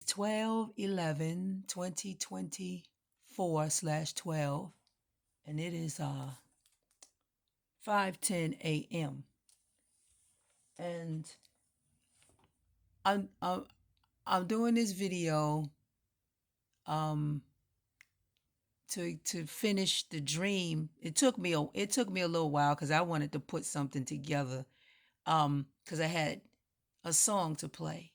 12/11/2024/12, and it is 5:10 a.m. And I'm I'm I'm doing this video um to finish the dream. It took me a little while because I wanted to put something together because I had a song to play,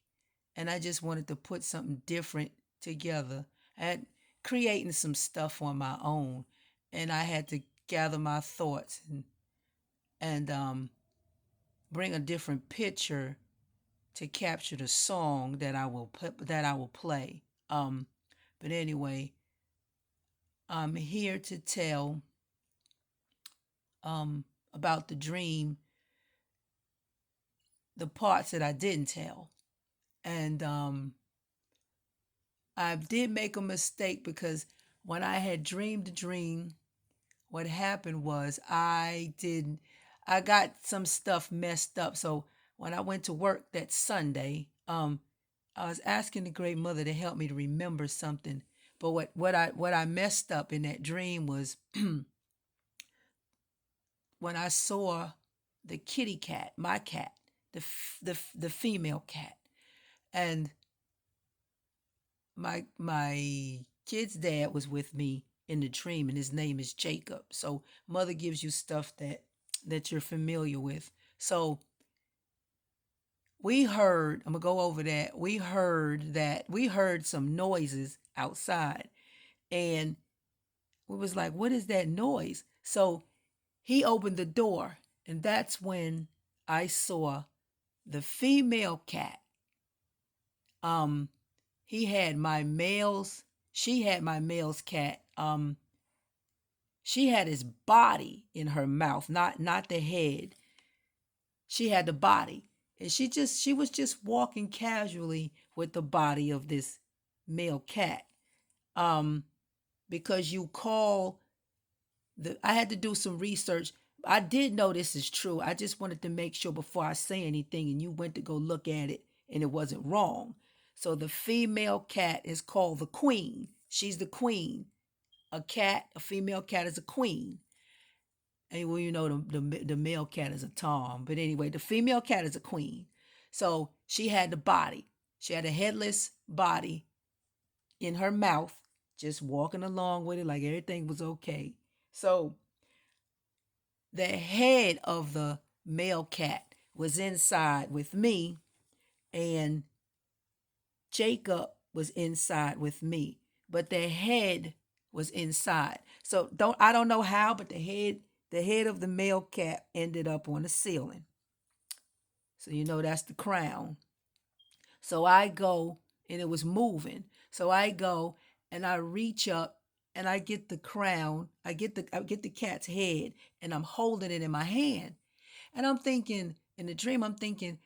and I just wanted to put something different together. I had creating some stuff on my own, and I had to gather my thoughts and bring a different picture to capture the song that I will play. But anyway, I'm here to tell about the dream, the parts that I didn't tell, and I did make a mistake because when I had dreamed the dream, what happened was I got some stuff messed up. So when I went to work that Sunday, I was asking the great mother to help me to remember something. But what I messed up in that dream was when I saw the kitty cat, my cat, the female cat, and my kid's dad was with me in the dream, and his name is Jacob. So mother gives you stuff that you're familiar with. So I'm gonna go over that. We heard some noises outside, and we was like, what is that noise? So he opened the door, and that's when I saw the female cat. Um, he had my male's, she had my male's cat. She had his body in her mouth, not the head. She had the body. And she was just walking casually with the body of this male cat. Um, because you call I had to do some research. I did know this is true. I just wanted to make sure before I say anything, and you went to go look at it and it wasn't wrong. So the female cat is called the queen. She's the queen. A female cat is a queen. And well, the male cat is a tom. But anyway, the female cat is a queen. So she had the body. She had a headless body in her mouth, just walking along with it like everything was okay. So the head of the male cat was inside with me, and Jacob was inside with me, but the head was inside. So I don't know how, but the head of the male cat ended up on the ceiling. So that's the crown. So I go, and it was moving. So I go and I reach up and I get the crown. I get the cat's head, and I'm holding it in my hand. And I'm thinking, in the dream, I'm thinking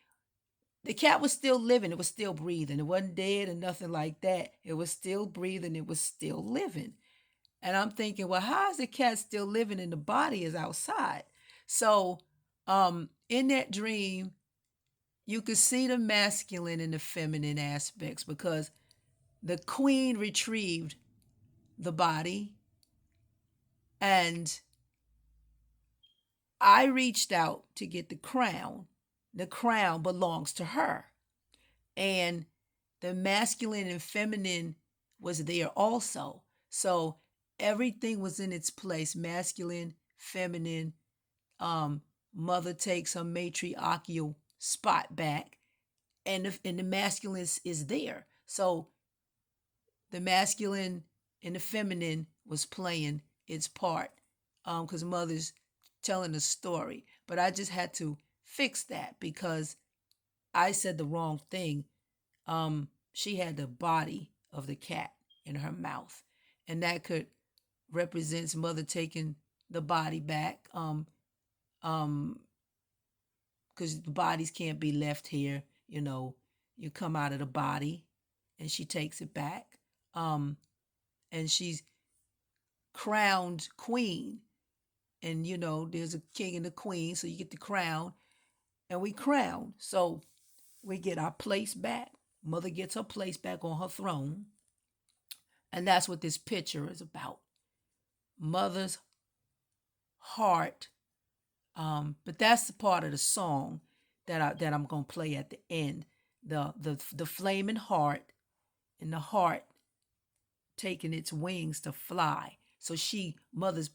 the cat was still living. It was still breathing. It wasn't dead or nothing like that. It was still breathing. It was still living. And I'm thinking, well, how is the cat still living and the body is outside? So, in that dream, you could see the masculine and the feminine aspects because the queen retrieved the body, and I reached out to get the crown. The crown belongs to her. And the masculine and feminine was there also. So everything was in its place, masculine, feminine. Um, Mother takes her matriarchal spot back, and the masculine is there. So the masculine and the feminine was playing its part because mother's telling a story. But I just had to fix that because I said the wrong thing. She had the body of the cat in her mouth, and that could represents mother taking the body back. Um, because the bodies can't be left here. You come out of the body, and she takes it back. Um, and she's crowned queen, and there's a king and a queen, so you get the crown, and we crown, so we get our place back. Mother gets her place back on her throne. And that's what this picture is about. Mother's heart. But that's the part of the song that I'm gonna play at the end. The flaming heart, and the heart taking its wings to fly. So mother's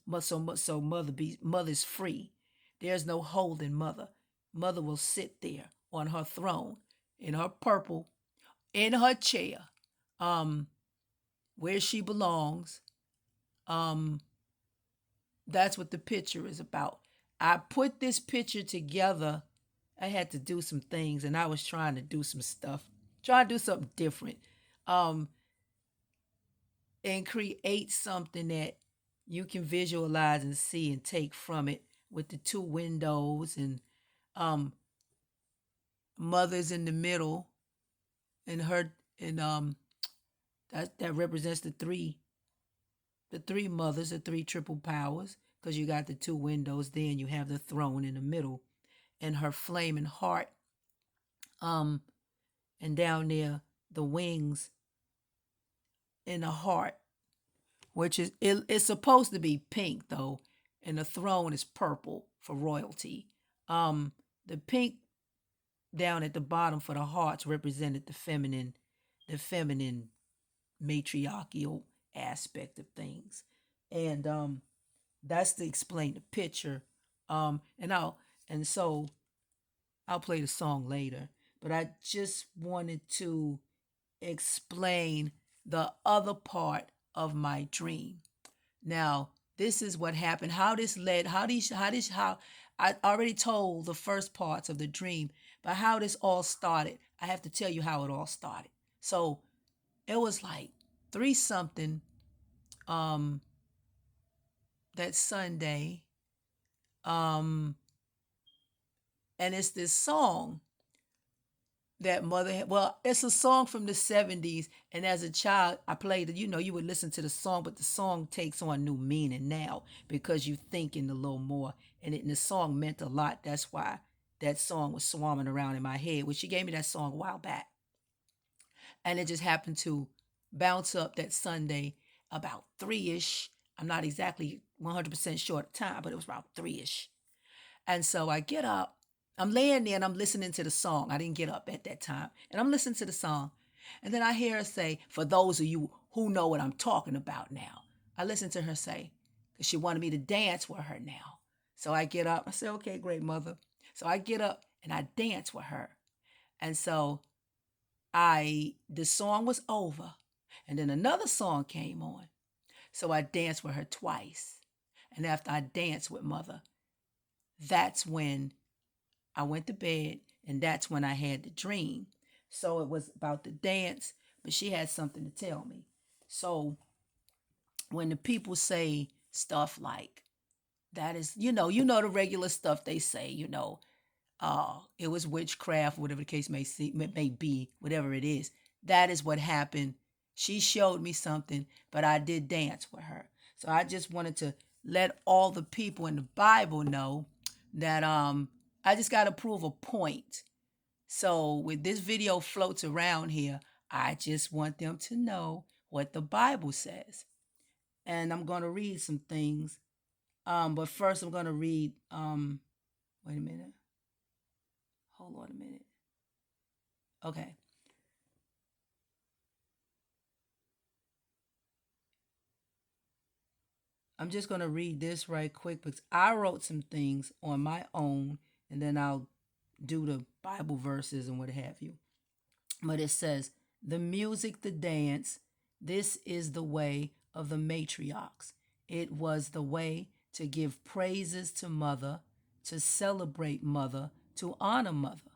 free. There's no holding mother. Mother will sit there on her throne in her purple, in her chair, um, where she belongs. Um, that's what the picture is about. I put this picture together. I had to do some things, and I was trying to do some stuff, trying to do something different, um, and create something that you can visualize and see and take from it, with the two windows and um, mother's in the middle, and her and that represents the three mothers, the three triple powers, because you got the two windows, then you have the throne in the middle, and her flaming heart, um, and down there the wings in the heart, which it's supposed to be pink though, and the throne is purple for royalty. The pink down at the bottom for the hearts represented the feminine matriarchal aspect of things, and that's to explain the picture. And so I'll play the song later, but I just wanted to explain the other part of my dream. Now, this is what happened. How this led, how I already told the first parts of the dream, but how this all started, I have to tell you how it all started. So it was like three something um that Sunday. And it's this song that mother had. Well, it's a song from the 70s, and as a child I played it. You would listen to the song, but the song takes on new meaning now because you thinking a little more, and the song meant a lot. That's why that song was swarming around in my head. When she gave me that song a while back, and it just happened to bounce up that Sunday about 3ish. I'm not exactly 100% sure at the time, but it was about 3ish. And so I get up, I'm laying there and I'm listening to the song. I didn't get up at that time. And I'm listening to the song. And then I hear her say, for those of you who know what I'm talking about now, I listened to her say, because she wanted me to dance with her now. So I get up. I said, okay, great mother. So I get up and I dance with her. And so the song was over. And then another song came on. So I danced with her twice. And after I danced with mother, that's when I went to bed, and that's when I had the dream. So it was about the dance, but she had something to tell me. So when the people say stuff like that, is the regular stuff they say, it was witchcraft, whatever the case may be, whatever it is. That is what happened. She showed me something, but I did dance with her. So I just wanted to let all the people in the Bible know that I just got to prove a point. So when this video floats around here, I just want them to know what the Bible says. And I'm going to read some things. But first I'm going to read wait a minute. Hold on a minute. Okay. I'm just going to read this right quick because I wrote some things on my own, and then I'll do the Bible verses and what have you. But it says, the music, the dance, this is the way of the matriarchs. It was the way to give praises to mother, to celebrate mother, to honor mother,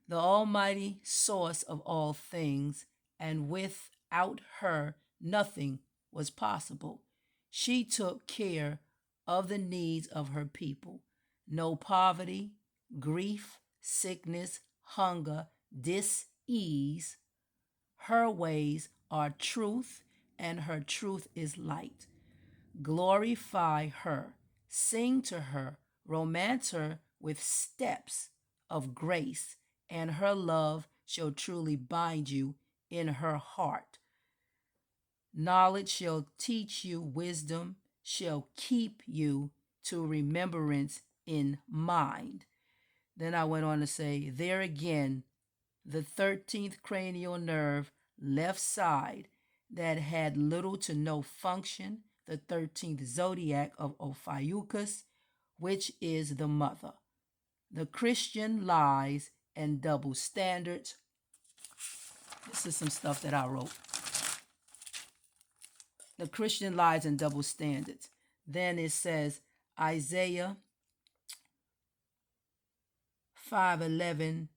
the almighty source of all things, and without her, nothing was possible. She took care of the needs of her people. No poverty, grief, sickness, hunger, dis-ease. Her ways are truth, and her truth is light. Glorify her, sing to her, romance her with steps of grace, and her love shall truly bind you in her heart. Knowledge shall teach you, wisdom shall keep you to remembrance in mind. Then I went on to say, there again, the 13th cranial nerve, left side, that had little to no function, the 13th zodiac of Ophiuchus, which is the mother. The Christian lies and double standards. This is some stuff that I wrote. The Christian lies and double standards. Then it says Isaiah 5:11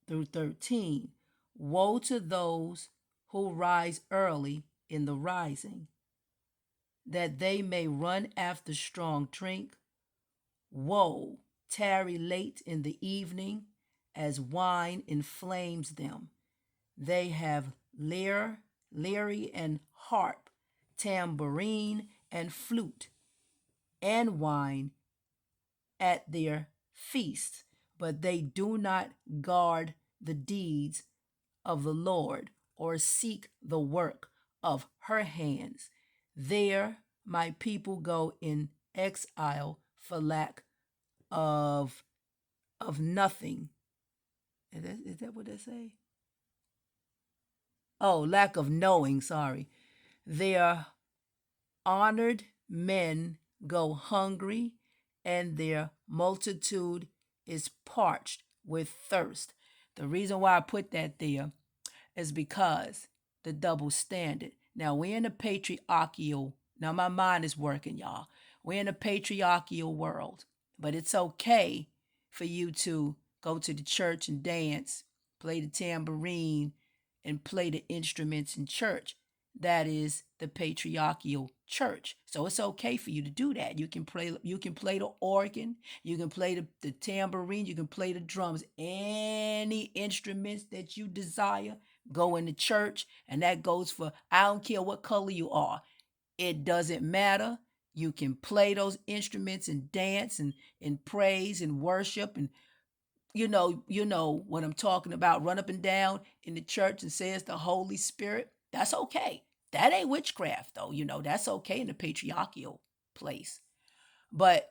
through 13. Woe to those who rise early in the rising, that they may run after strong drink. Woe, tarry late in the evening, as wine inflames them. They have lyre and harp, tambourine and flute, and wine at their feasts, but they do not guard the deeds of the Lord or seek the work of her hands. There my people go in exile for lack of nothing. Is that what they say? Oh, lack of knowing, sorry. Their honored men go hungry, and their multitude is parched with thirst. The reason why I put that there is because the double standard. Now, we're in a patriarchal, now my mind is working, y'all. We're in a patriarchal world, but it's okay for you to go to the church and dance, play the tambourine, and play the instruments in church. That is the patriarchal church. So it's okay for you to do that. You can play the organ, you can play the tambourine, you can play the drums, any instruments that you desire. Go in the church, and that goes for, I don't care what color you are. It doesn't matter. You can play those instruments and dance and praise and worship, and you know what I'm talking about. Run up and down in the church and say it's the Holy Spirit. That's okay. That ain't witchcraft though. That's okay in the patriarchal place. But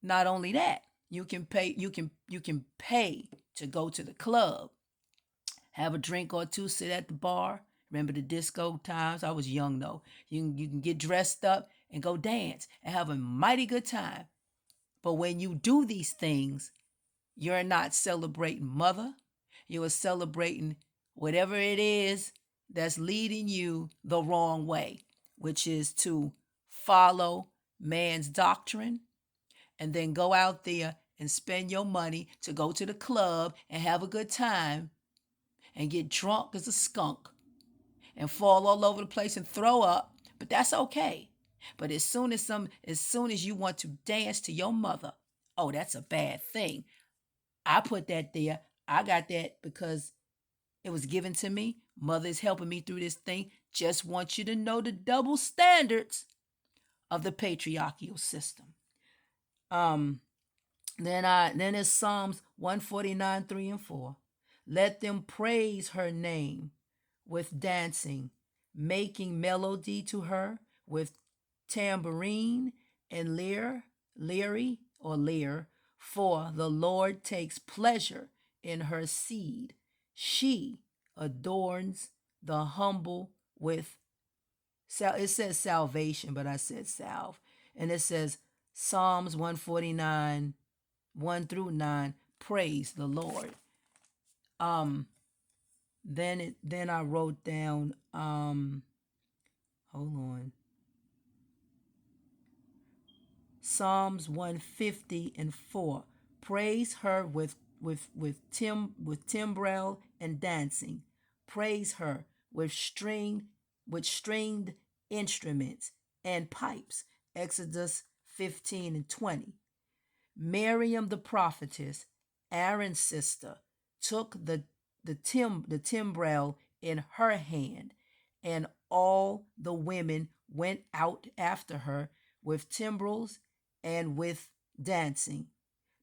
not only that, you can pay to go to the club, have a drink or two, sit at the bar. Remember the disco times? I was young though. You can get dressed up and go dance and have a mighty good time. But when you do these things, you're not celebrating mother. You are celebrating whatever it is that's leading you the wrong way, which is to follow man's doctrine and then go out there and spend your money to go to the club and have a good time and get drunk as a skunk and fall all over the place and throw up. But that's okay. But as soon as you want to dance to your mother, oh, that's a bad thing. I put that there. I got that because it was given to me. Mother is helping me through this thing. Just want you to know the double standards of the patriarchal system. Then it's Psalms 149, 3 and 4. Let them praise her name with dancing, making melody to her with tambourine and lyre, for the Lord takes pleasure in her seed. She adorns the humble with, it says salvation, but I said salve. And it says Psalms 149, 1 through 9, praise the Lord. Then I wrote down, hold on. Psalms 150 and 4. Praise her with timbrel and dancing. Praise her with stringed instruments and pipes. Exodus 15 and 20. Miriam the prophetess, Aaron's sister, took the timbrel in her hand, and all the women went out after her with timbrels and with dancing.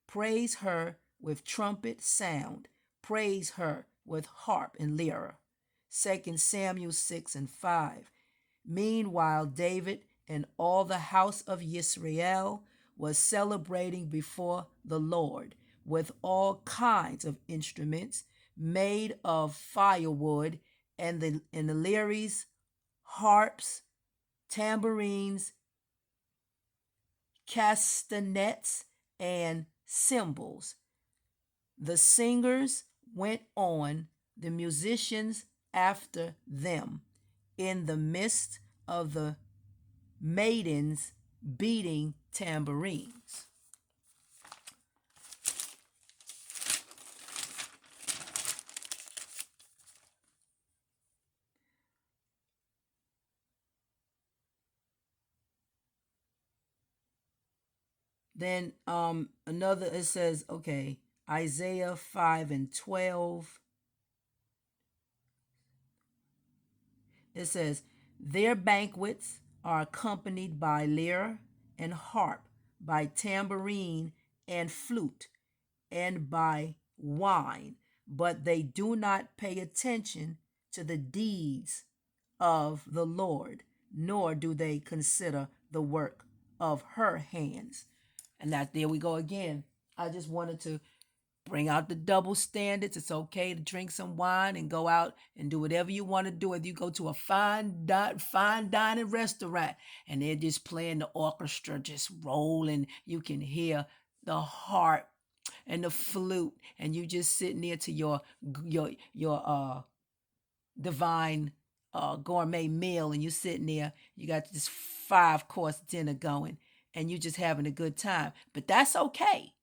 Praise her with trumpet sound. praise her with harp and lyre. 2 Samuel 6 and 5. Meanwhile, David and all the house of Israel was celebrating before the Lord with all kinds of instruments made of firewood and the lyres, harps, tambourines, castanets, and cymbals. The singers went on, the musicians after them, in the midst of the maidens beating tambourines. Then another, it says, okay, Isaiah 5 and 12. It says, their banquets are accompanied by lyre and harp, by tambourine and flute, and by wine, but they do not pay attention to the deeds of the Lord, nor do they consider the work of her hands. And that, there we go again. I just wanted to bring out the double standards. It's okay to drink some wine and go out and do whatever you want to do. If you go to a fine dining restaurant and they're just playing the orchestra, just rolling, you can hear the harp and the flute, and you just sitting there to your divine gourmet meal, and you sitting there, you got this 5-course dinner going, and you just having a good time. But that's okay.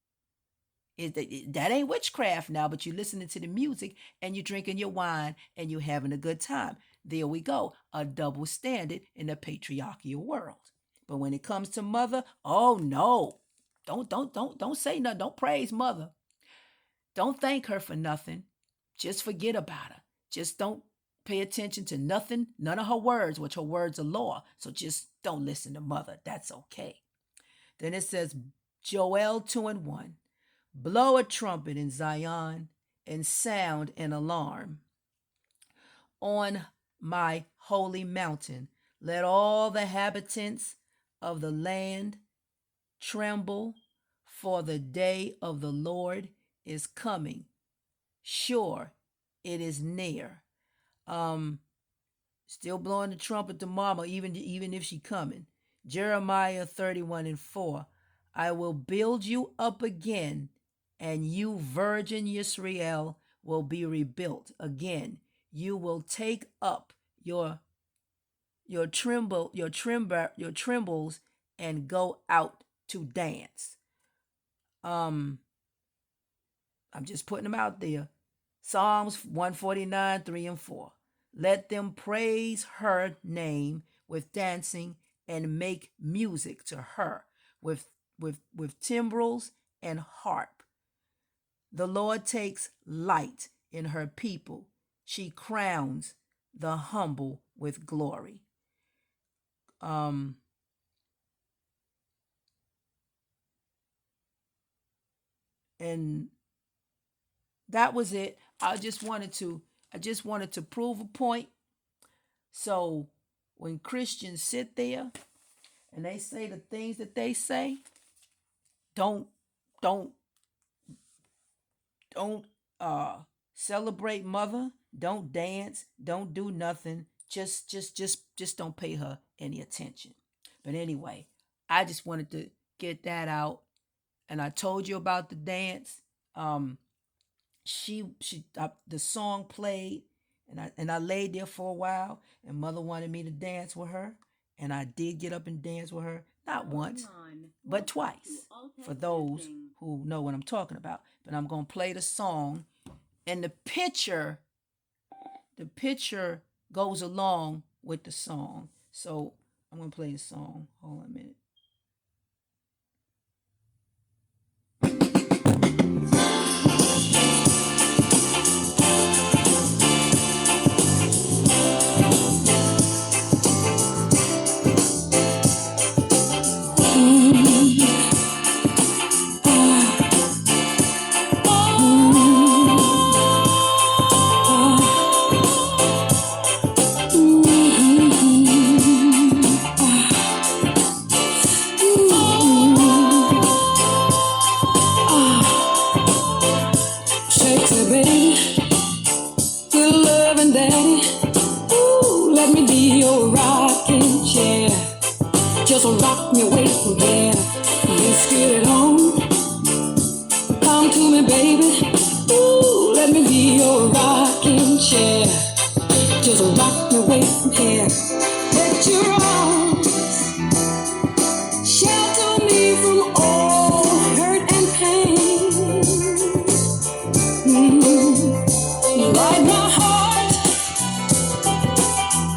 That ain't witchcraft now, but you're listening to the music and you're drinking your wine and you're having a good time. There we go. A double standard in the patriarchal world. But when it comes to mother, oh no. Don't say nothing. Don't praise mother. Don't thank her for nothing. Just forget about her. Just don't pay attention to nothing, none of her words, which her words are law. So just don't listen to mother. That's okay. Then it says, Joel 2 and 1. Blow a trumpet in Zion and sound an alarm. On my holy mountain, let all the inhabitants of the land tremble, for the day of the Lord is coming. Sure, it is near. Still blowing the trumpet to mama, even if she coming. Jeremiah 31 and 4. I will build you up again, and you, virgin Yisrael, will be rebuilt again. You will take up your trembles and go out to dance. I'm just putting them out there. Psalms 149, 3 and 4. Let them praise her name with dancing and make music to her with timbrels and harp. The Lord takes light in her people. She crowns the humble with glory. And that was it. I just wanted to prove a point. So when Christians sit there and they say the things that they say, don't celebrate mother, don't dance, don't do nothing. Just don't pay her any attention. But anyway, I just wanted to get that out. And I told you about the dance. The song played, and I laid there for a while, and mother wanted me to dance with her, and I did get up and dance with her, not once, but twice, for those who know what I'm talking about. But I'm going to play the song, and the picture goes along with the song. So I'm going to play the song. Hold on a minute. be your rocking chair. Just rock me away from here. Let's get it on. Come to me, baby. Ooh, let me be your rocking chair. Just rock me away from here. Let your arms shelter me from all hurt and pain. Light my heart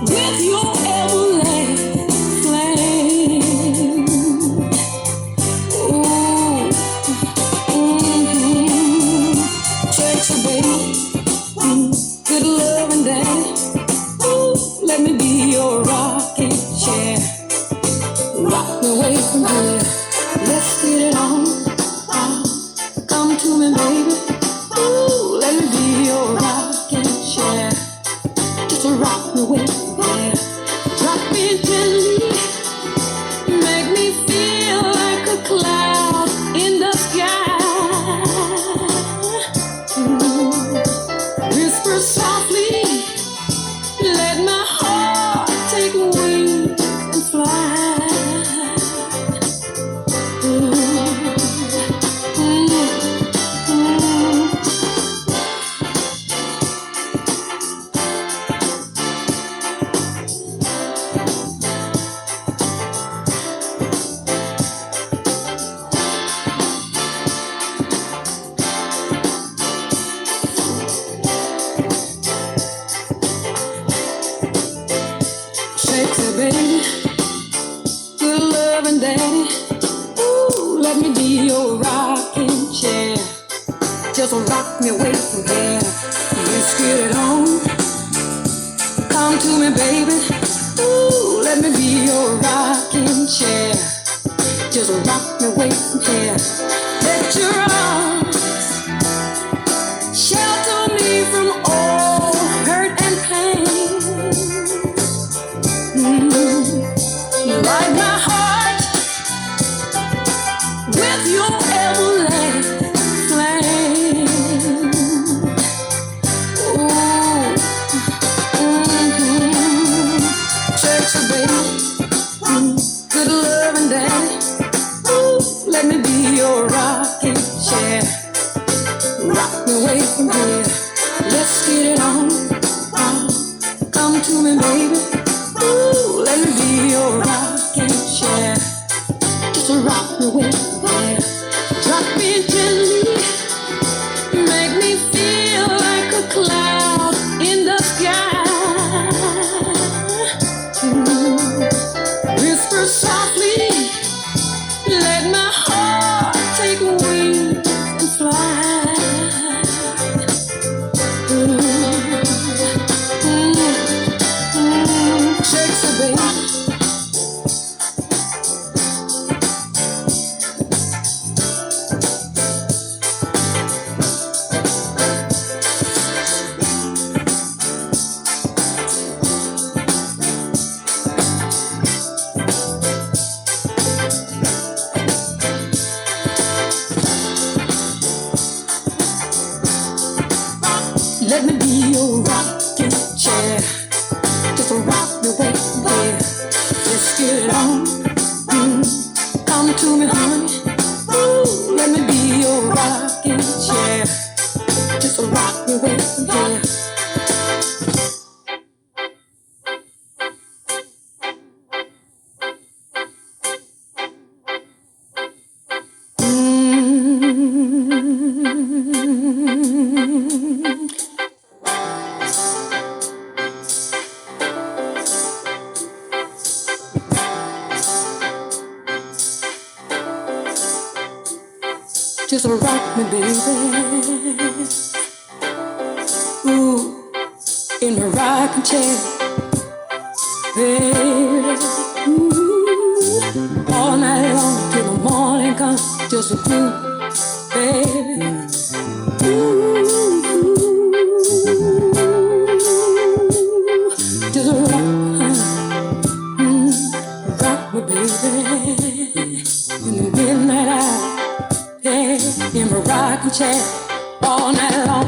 with your everlasting flame. Ooh, sexy baby, good love and daddy. Ooh, let me be your rocking chair. Rock me away from here. Let's get it on. Come to me, baby. Ooh, let me be your rocking chair. Just rock me away from here. Rock me gently. Make me feel like a cloud in the sky. Whisper softly. Let my heart take wings and fly. Sexy baby, good love and daddy. Ooh, let me be your rocking chair. Just rock me away from here. Let's get it on. Come to me, baby. Ooh, let me be your rocking chair. Just rock me away from here. Let your arms shelter me from all hurt and pain. Light my heart with your everlasting flame. Ooh, sexy baby, good love and daddy. Ooh, let me be your rocking chair. Rock me away from here. Let's get it on. Come to me, baby. Ooh, let me be your rocking chair. Just rock me away from here. Rock me gently. Make me feel like a cloud in the sky. Whisper softly. Let my heart take wings and fly. Sexy baby. Let me be your rocking chair. Just rock me away from here. Let's get it on. Come to me, honey. Ooh, let me be your rocking chair. Just rock me away from here. Just rock me, baby. Ooh, in my rocking chair, baby. Ooh, all night long till the morning comes. Just a groove, baby. Ooh, just rock me, baby. In the midnight hour. In my rocking chair all night long.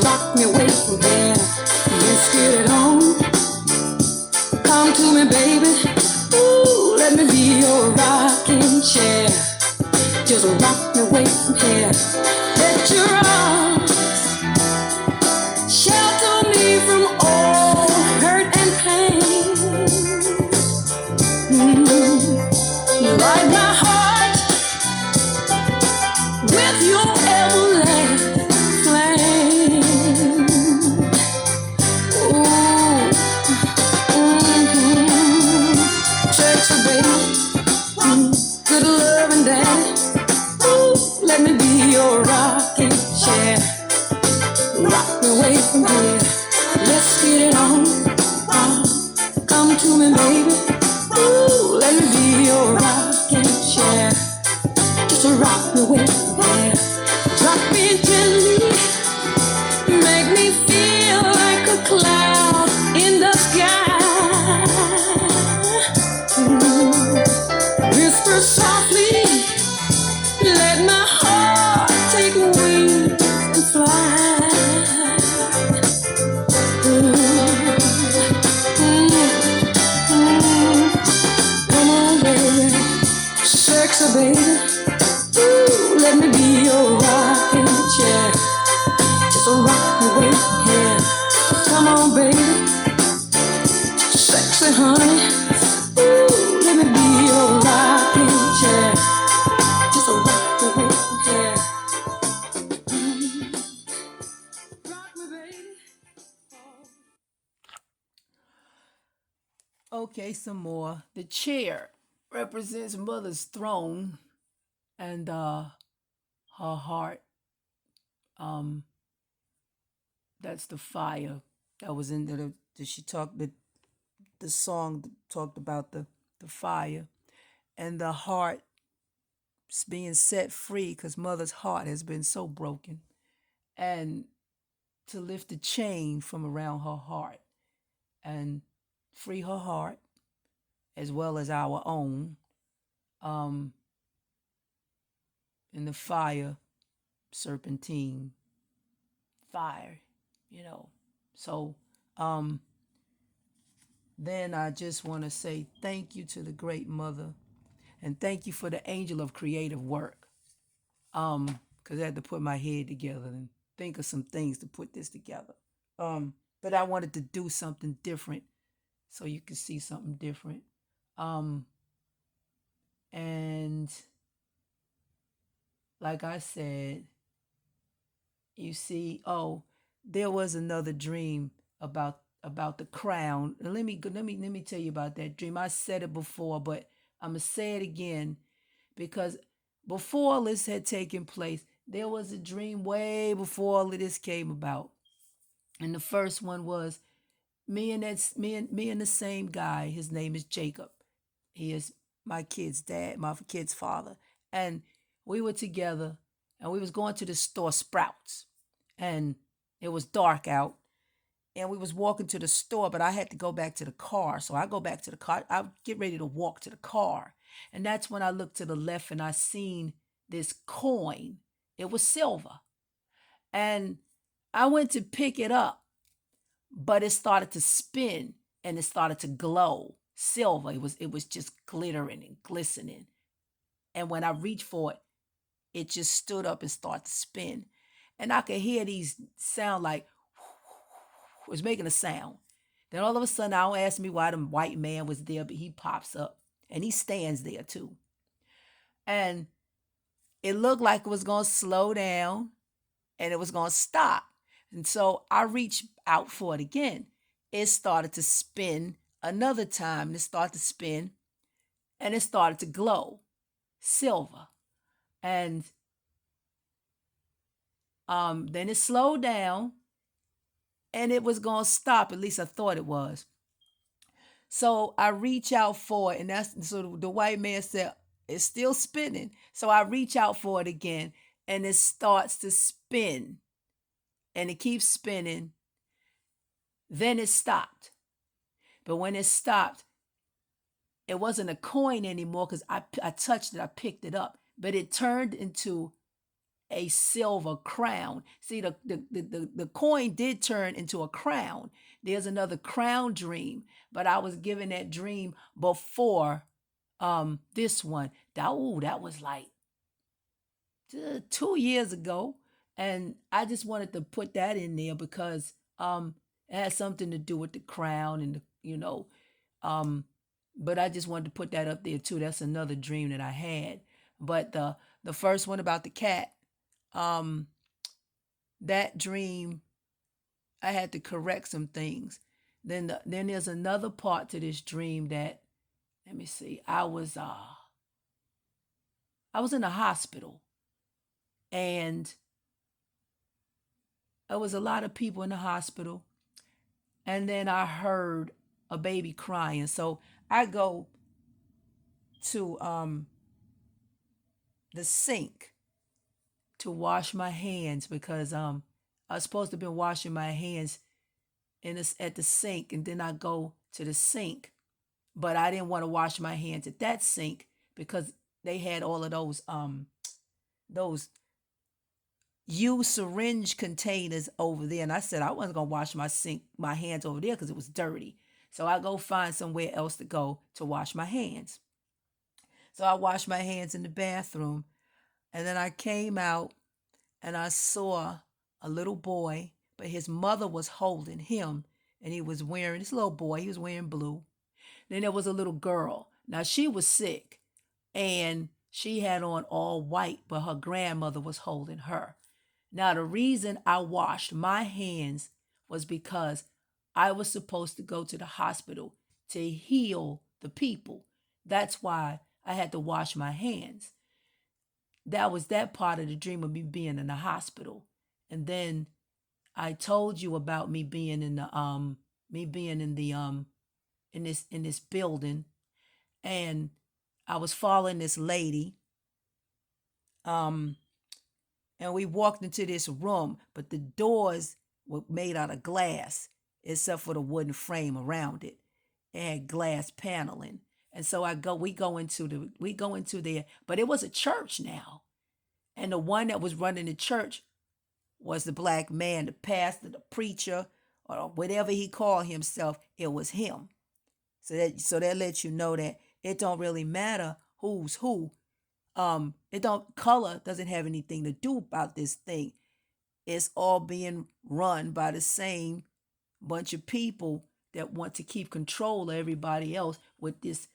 rock me away from here. Let's get it on. Come to me, baby. Ooh, let me be your rocking chair. Just rock me away from here. Let your arms shelter me from all hurt and pain. Light my heart with your everlasting flame. Ooh, sexy baby, good love and daddy. Ooh, let me be your rocking chair. Rock me away from here. Let's get it on. Come to me, baby. Ooh, let me be your rocking chair. Just rock me away from here. Rock me gently. Make me feel like a cloud in the sky. Whisper softly. Let my heart take wings and fly. Come on, baby, sexy baby. Ooh, let me be your rocking chair. Just rock me away from here. Come on, baby, sexy honey. Ooh, let me be your rocking chair. Just rock me away from here. Rock me, baby. Okay, some more. The chair represents mother's throne and her heart. Um, that's the fire that was in the she talked the song talked about the fire and the heart being set free because mother's heart has been so broken, and to lift the chain from around her heart and free her heart as well as our own, um in the fire, serpentine fire, you know. So um then I just want to say thank you to the great mother, and thank you for the angel of creative work. Because I had to put my head together and think of some things to put this together. But I wanted to do something different so you could see something different. Um, and like I said, you see, oh, there was another dream about the crown. Let me tell you about that dream. I said it before, but I'm gonna say it again because before all this had taken place, there was a dream way before all of this came about. And the first one was me and the same guy. His name is Jacob. He is my kid's dad, my kid's father. And we were together and we was going to the store Sprouts. And it was dark out. And we was walking to the store, but I had to go back to the car. So I go back to the car. I get ready to walk to the car. And that's when I looked to the left and I seen this coin. It was silver. And I went to pick it up, but it started to spin and it started to glow silver. It was just glittering and glistening. And when I reached for it, it just stood up and started to spin. And I could hear these sound like it was making a sound. Then all of a sudden, I don't ask me why the white man was there, but he pops up and he stands there too. And it looked like it was going to slow down and it was going to stop. And so I reached out for it again. It started to spin another time, and it started to spin and it started to glow silver. And then it slowed down and it was going to stop. At least I thought it was. So I reach out for it, and that's so the white man said, it's still spinning. So I reach out for it again, and it starts to spin, and it keeps spinning. Then it stopped. But when it stopped, it wasn't a coin anymore because I touched it, I picked it up, but it turned into a silver crown. See, the coin did turn into a crown. There's another crown dream, but I was given that dream before this one. That was like 2 years ago. And I just wanted to put that in there because it has something to do with the crown and um but I just wanted to put that up there too. That's another dream that I had. But the first one about the cat, um that dream, I had to correct some things. Then there's another part to this dream that, let me see. I was in a hospital, and there was a lot of people in the hospital, and then I heard a baby crying. So I go to the sink to wash my hands because I was supposed to be washing my hands at the sink, and then I go to the sink, but I didn't want to wash my hands at that sink because they had all of those used syringe containers over there, and I said I wasn't gonna wash my hands over there because it was dirty. So I go find somewhere else to go to wash my hands. So I washed my hands in the bathroom, and then I came out and I saw a little boy, but his mother was holding him, and he was wearing, this little boy, he was wearing blue. Then there was a little girl. Now she was sick, and she had on all white, but her grandmother was holding her. Now, the reason I washed my hands was because I was supposed to go to the hospital to heal the people. That's why I had to wash my hands. That was that part of the dream of me being in the hospital. And then I told you about me being in this building, and I was following this lady. And we walked into this room, but the doors were made out of glass, except for the wooden frame around it. It had glass paneling. And so we go into there, but it was a church now. And the one that was running the church was the black man, the pastor, the preacher, or whatever he called himself. It was him. So that lets you know that it don't really matter who's who. Color doesn't have anything to do about this thing. It's all being run by the same bunch of people that want to keep control of everybody else with this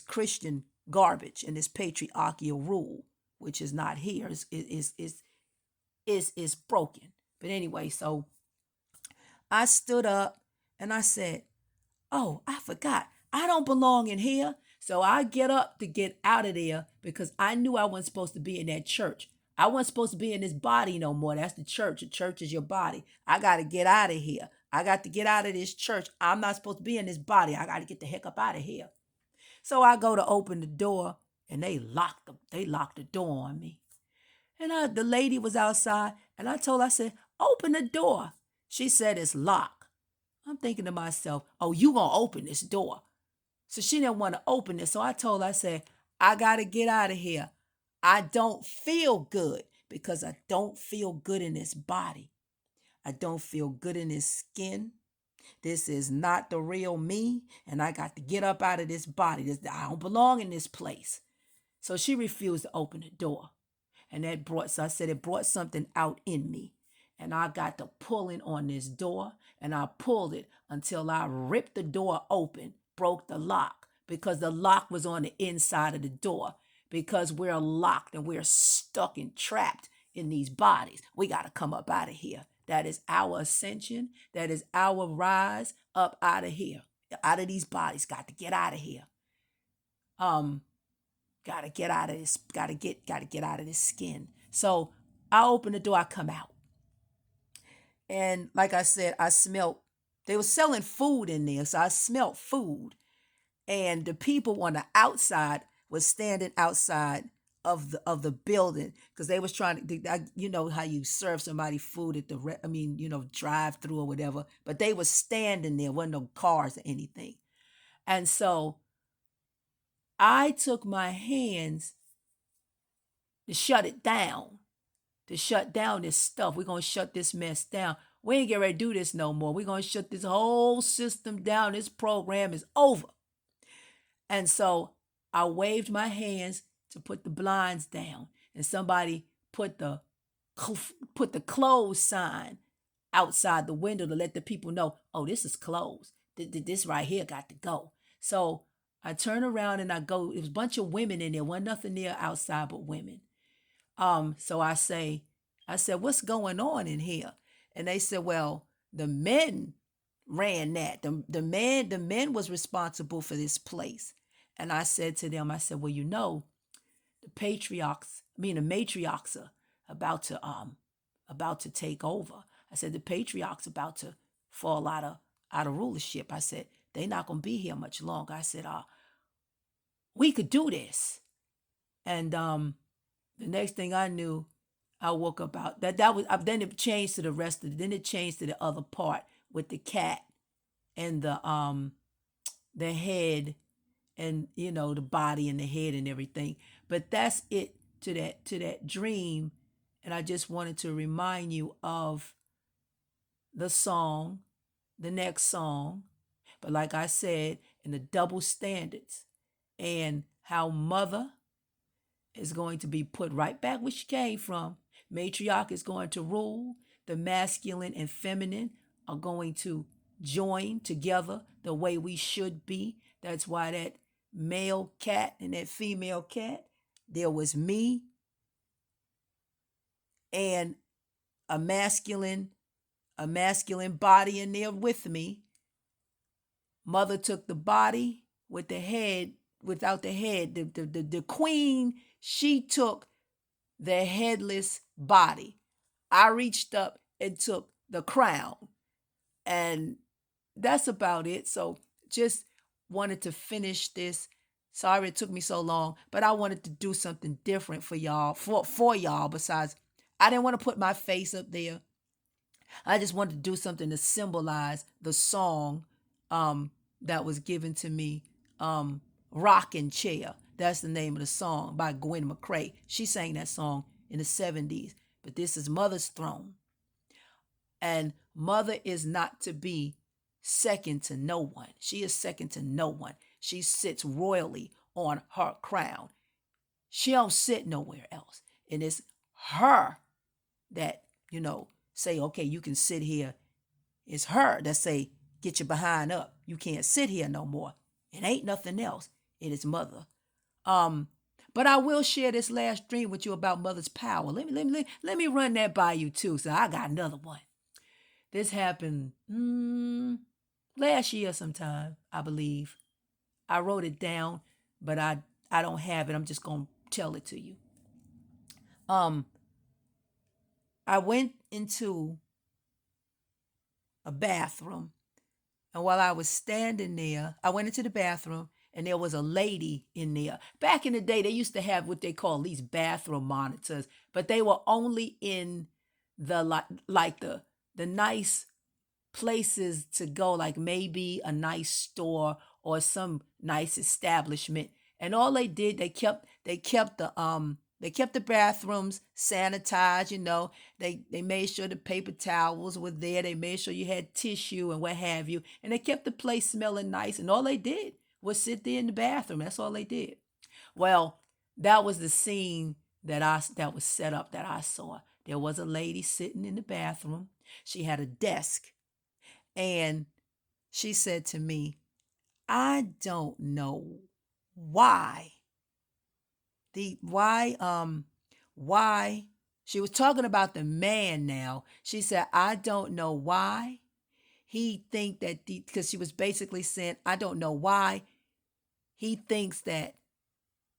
Christian garbage and this patriarchal rule, which is not here. Is broken. But anyway, so I stood up and I said, "Oh, I forgot. I don't belong in here." So I get up to get out of there because I knew I wasn't supposed to be in that church. I wasn't supposed to be in this body no more. That's the church. The church is your body. I got to get out of here. I got to get out of this church. I'm not supposed to be in this body. I got to get the heck up out of here. So I go to open the door, and they locked the door on me. And the lady was outside, and I said, "Open the door." She said, "It's locked." I'm thinking to myself, "Oh, you gonna open this door?" So she didn't want to open it. So I told her, I said, "I got to get out of here. I don't feel good because I don't feel good in this body. I don't feel good in this skin. This is not the real me. And I got to get up out of this body. I don't belong in this place." So she refused to open the door. And I said it brought something out in me. And I got to pulling on this door, and I pulled it until I ripped the door open, broke the lock, because the lock was on the inside of the door. Because we're locked and we're stuck and trapped in these bodies. We got to come up out of here. That is our ascension. That is our rise up out of here, out of these bodies. Got to get out of here. Got to get out of this. Got to get out of this skin. So I open the door. I come out. And like I said, I smelled, they were selling food in there. So I smelled food. And the people on the outside was standing outside of the building because they was trying to, you know how you serve somebody food at the, drive through or whatever. But they was standing there, wasn't no cars or anything. And so I took my hands to shut it down. to shut down this stuff. We're going to shut this mess down. We ain't get ready to do this no more. We're going to shut this whole system down. This program is over. And so I waved my hands to put the blinds down, and somebody put the closed sign outside the window to let the people know, oh, this is closed. This right here got to go. So I turn around and I go. It was a bunch of women in there. Wasn't nothing there outside but women. So I said, what's going on in here? And they said, well, the men ran that. The men was responsible for this place. And I said to them, well, you know, the matriarchs are about to take over. I said, the patriarchs about to fall out of rulership. I said, they're not going to be here much longer. I said, we could do this. And the next thing I knew, I woke up out. That was then it changed to the rest of it. Then it changed to the other part with the cat and the head and, you know, the body and the head and everything. But that's it to that dream. And I just wanted to remind you of the song, the next song. But like I said, in the double standards and how mother is going to be put right back where she came from. Matriarch is going to rule. The masculine and feminine are going to join together the way we should be. That's why that male cat and that female cat, there was me and a masculine body in there with me. Mother took the body with the head, without the head. The queen, she took the headless body. I reached up and took the crown. And that's about it. So just wanted to finish this. Sorry it took me so long, but I wanted to do something different for y'all, for y'all. Besides, I didn't want to put my face up there. I just wanted to do something to symbolize the song that was given to me, Rockin' Chair. That's the name of the song by Gwen McCrae. She sang that song in the 70s. But this is Mother's Throne. And Mother is not to be second to no one. She is second to no one. She sits royally on her crown. She don't sit nowhere else. And it's her that, you know, say, okay, you can sit here. It's her that say, get your behind up. You can't sit here no more. It ain't nothing else. It is Mother. But I will share this last dream with you about Mother's power. Let me run that by you too. So I got another one. This happened last year sometime, I believe. I wrote it down, but I don't have it. I'm just gonna tell it to you. I went into a bathroom, and while I was standing there, I went into the bathroom, and there was a lady in there. Back in the day, they used to have what they call these bathroom monitors, but they were only in the like the nice places to go, like maybe a nice store or some nice establishment. And all they did, they kept the bathrooms sanitized, you know. They made sure the paper towels were there. They made sure you had tissue and what have you. And they kept the place smelling nice. And all they did was sit there in the bathroom. That's all they did. Well, that was the scene that was set up that I saw. There was a lady sitting in the bathroom. She had a desk. And she said to me, I don't know why. Why she was talking about the man now. She said, I don't know why he think that, because she was basically saying, I don't know why he thinks that,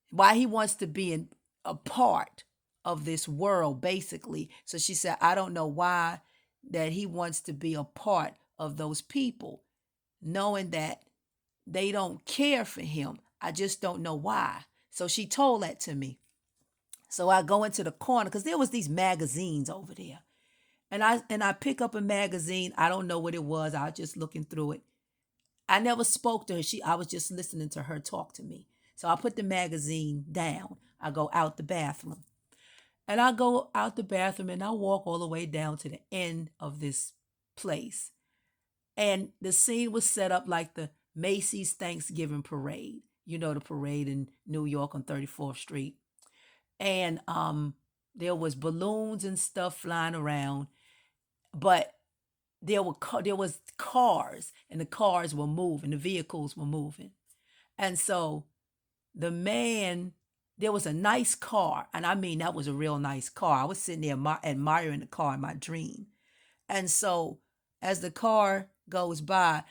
why he wants to be a part of this world, basically. So she said, I don't know why that he wants to be a part of those people, knowing that they don't care for him. I just don't know why. So she told that to me. So I go into the corner, because there was these magazines over there. And I pick up a magazine. I don't know what it was. I was just looking through it. I never spoke to her. I was just listening to her talk to me. So I put the magazine down. I go out the bathroom. And I go out the bathroom and I walk all the way down to the end of this place. And the scene was set up like the Macy's Thanksgiving parade. You know, the parade in New York on 34th Street. And there was balloons and stuff flying around, but there was cars, and the cars were moving, the vehicles were moving. And so the man, there was a nice car, and I mean that was a real nice car. I was sitting there admiring the car in my dream. And so as the car goes by,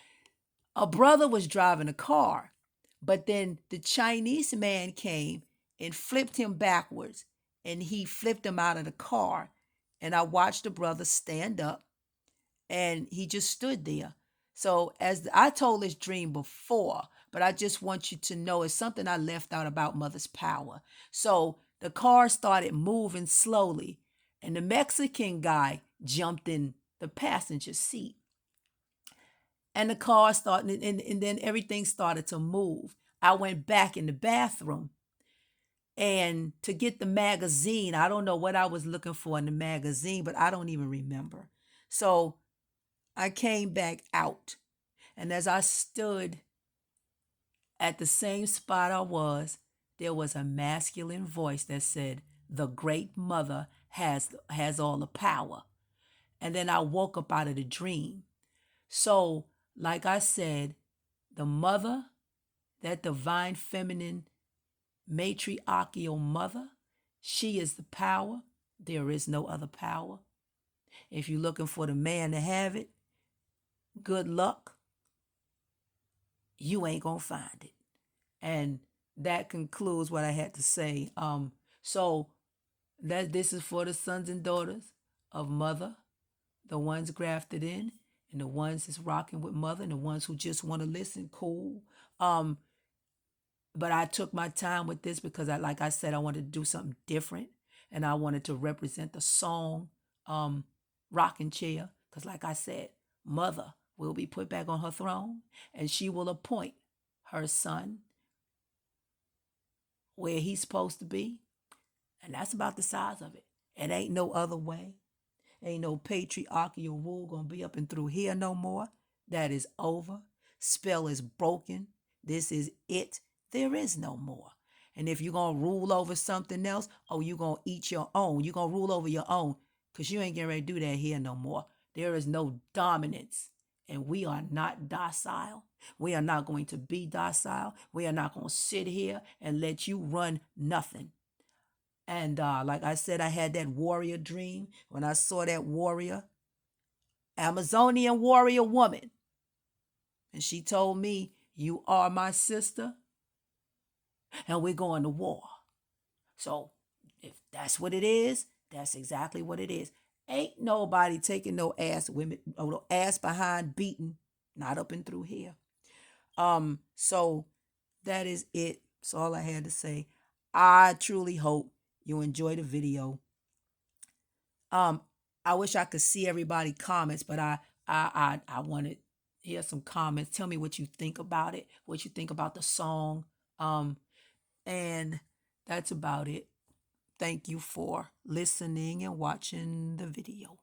a brother was driving a car, but then the Chinese man came and flipped him backwards, and he flipped him out of the car. And I watched the brother stand up, and he just stood there. So as I told this dream before, but I just want you to know it's something I left out about mother's power. So the car started moving slowly, and the Mexican guy jumped in the passenger seat. And the car started, and then everything started to move. I went back in the bathroom and to get the magazine. I don't know what I was looking for in the magazine, but I don't even remember. So I came back out. And as I stood at the same spot I was, there was a masculine voice that said, "The great mother has all the power." And then I woke up out of the dream. So, like I said, the mother, that divine feminine matriarchal mother, she is the power. There is no other power. If you're looking for the man to have it, good luck. You ain't gonna find it. And that concludes what I had to say. So that this is for the sons and daughters of mother, the ones grafted in, and the ones that's rocking with mother, and the ones who just want to listen, cool. But I took my time with this because like I said, I wanted to do something different, and I wanted to represent the song, Rocking Chair, because like I said, mother will be put back on her throne, and she will appoint her son where he's supposed to be, and that's about the size of it. It ain't no other way. Ain't no patriarchal rule gonna be up and through here no more. That is over. Spell is broken. This is it. There is no more. And if you're gonna rule over something else, oh, you're gonna eat your own. You're gonna rule over your own, because you ain't getting ready to do that here no more. There is no dominance. And we are not docile. We are not going to be docile. We are not going to sit here and let you run nothing. And like I said, I had that warrior dream when I saw that warrior, Amazonian warrior woman. And she told me, "You are my sister, and we're going to war." So if that's what it is, that's exactly what it is. Ain't nobody taking no ass women, or no ass behind beating, not up and through here. So that is it. That's all I had to say. I truly hope you enjoy the video. I wish I could see everybody comments, but I want to hear some comments. Tell me what you think about it, what you think about the song. And that's about it. Thank you for listening and watching the video.